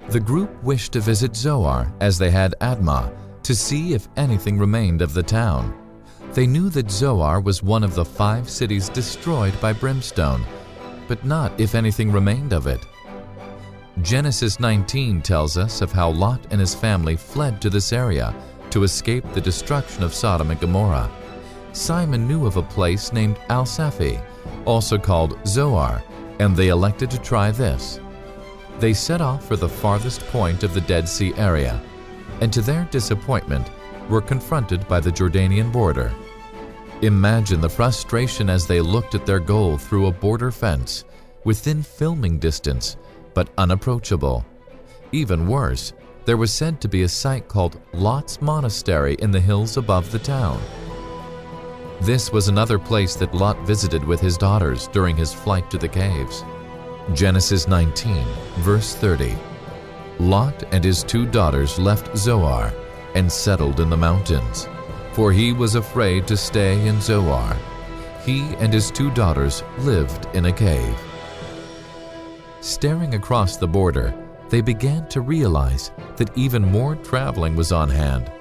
The group wished to visit Zoar as they had Admah to see if anything remained of the town. They knew that Zoar was one of the 5 cities destroyed by brimstone, but not if anything remained of it. Genesis 19 tells us of how Lot and his family fled to this area to escape the destruction of Sodom and Gomorrah. Simon knew of a place named Safi, also called Zoar, and they elected to try this. They set off for the farthest point of the Dead Sea area, and to their disappointment were confronted by the Jordanian border. Imagine the frustration as they looked at their goal through a border fence, within filming distance, but unapproachable. Even worse, there was said to be a site called Lot's Monastery in the hills above the town. This was another place that Lot visited with his daughters during his flight to the caves. Genesis 19, verse 30. Lot and his 2 daughters left Zoar and settled in the mountains, for he was afraid to stay in Zoar. He and his 2 daughters lived in a cave. Staring across the border, they began to realize that even more traveling was on hand.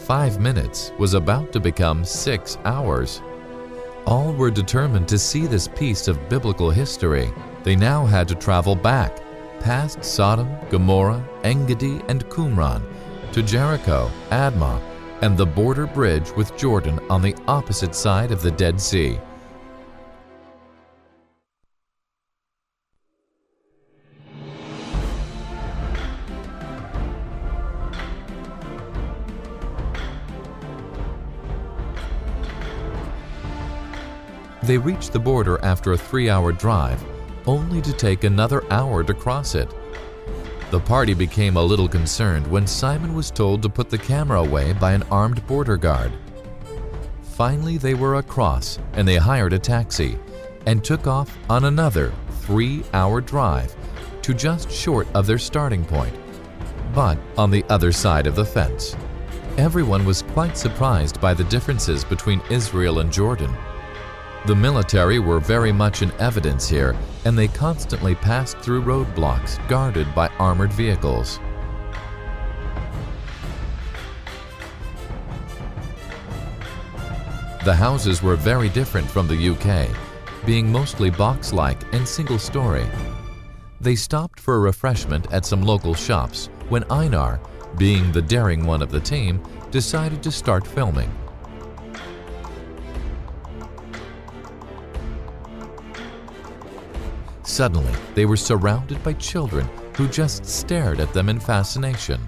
5 minutes was about to become 6 hours. All were determined to see this piece of biblical history. They now had to travel back, past Sodom, Gomorrah, En-Gedi, and Qumran, to Jericho, Admah, and the border bridge with Jordan on the opposite side of the Dead Sea. They reached the border after a 3-hour drive, only to take another hour to cross it. The party became a little concerned when Simon was told to put the camera away by an armed border guard. Finally, they were across and they hired a taxi and took off on another 3-hour drive to just short of their starting point, but on the other side of the fence. Everyone was quite surprised by the differences between Israel and Jordan. The military were very much in evidence here, and they constantly passed through roadblocks guarded by armored vehicles. The houses were very different from the UK, being mostly box-like and single-story. They stopped for a refreshment at some local shops when Einar, being the daring one of the team, decided to start filming. Suddenly, they were surrounded by children who just stared at them in fascination.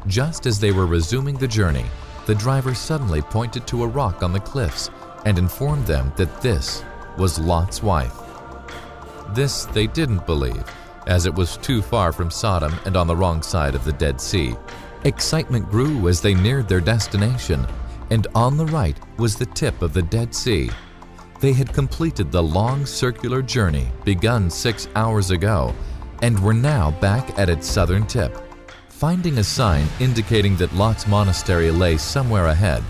Just as they were resuming the journey, the driver suddenly pointed to a rock on the cliffs and informed them that this was Lot's wife. This they didn't believe, as it was too far from Sodom and on the wrong side of the Dead Sea. Excitement grew as they neared their destination, and on the right was the tip of the Dead Sea. They had completed the long circular journey begun 6 hours ago and were now back at its southern tip. Finding a sign indicating that Lot's monastery lay somewhere ahead,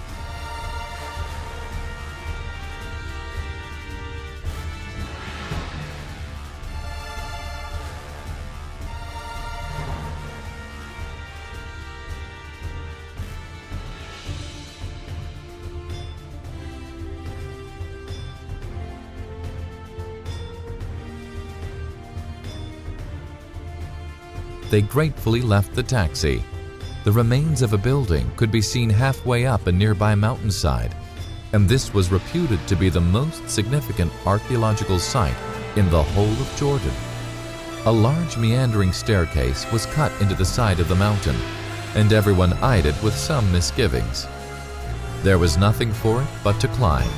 they gratefully left the taxi. The remains of a building could be seen halfway up a nearby mountainside, and this was reputed to be the most significant archaeological site in the whole of Jordan. A large meandering staircase was cut into the side of the mountain, and everyone eyed it with some misgivings. There was nothing for it but to climb.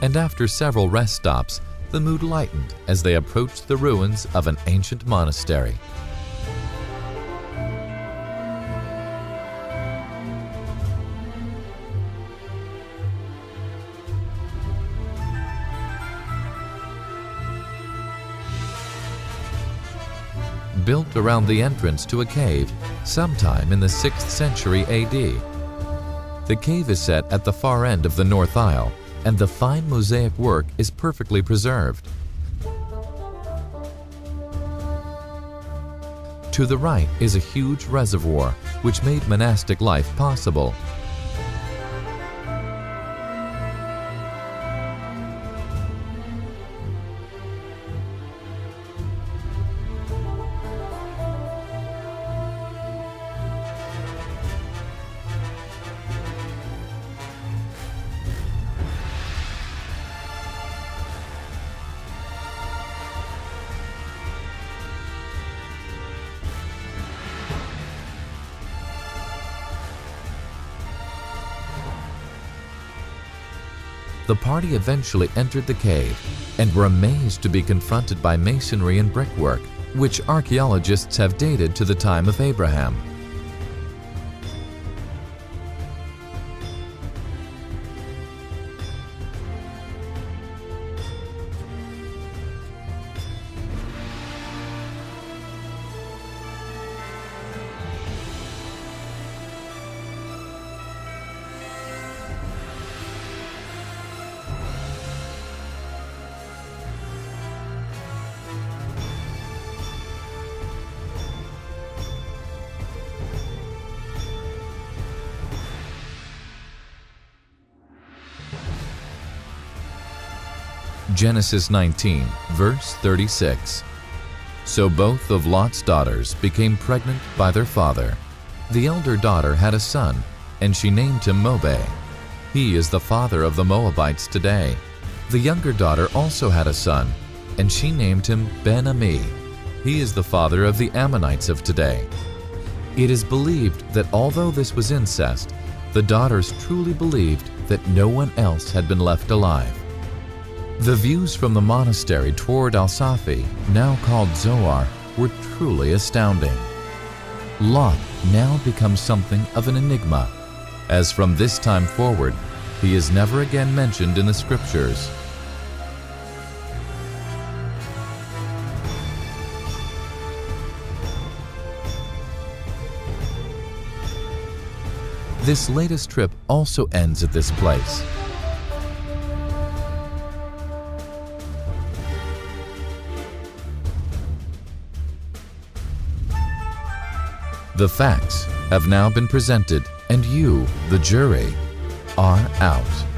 And after several rest stops, the mood lightened as they approached the ruins of an ancient monastery. built around the entrance to a cave sometime in the 6th century AD. The cave is set at the far end of the north aisle, and the fine mosaic work is perfectly preserved. To the right is a huge reservoir, which made monastic life possible. The party eventually entered the cave and were amazed to be confronted by masonry and brickwork, which archaeologists have dated to the time of Abraham. Genesis 19, verse 36. So both of Lot's daughters became pregnant by their father. The elder daughter had a son, and she named him Mobe. He is the father of the Moabites today. The younger daughter also had a son, and she named him Ben-Ami. He is the father of the Ammonites of today. It is believed that although this was incest, the daughters truly believed that no one else had been left alive. The views from the monastery toward Safi, now called Zoar, were truly astounding. Lot now becomes something of an enigma, as from this time forward, he is never again mentioned in the scriptures. This latest trip also ends at this place. The facts have now been presented, and you, the jury, are out.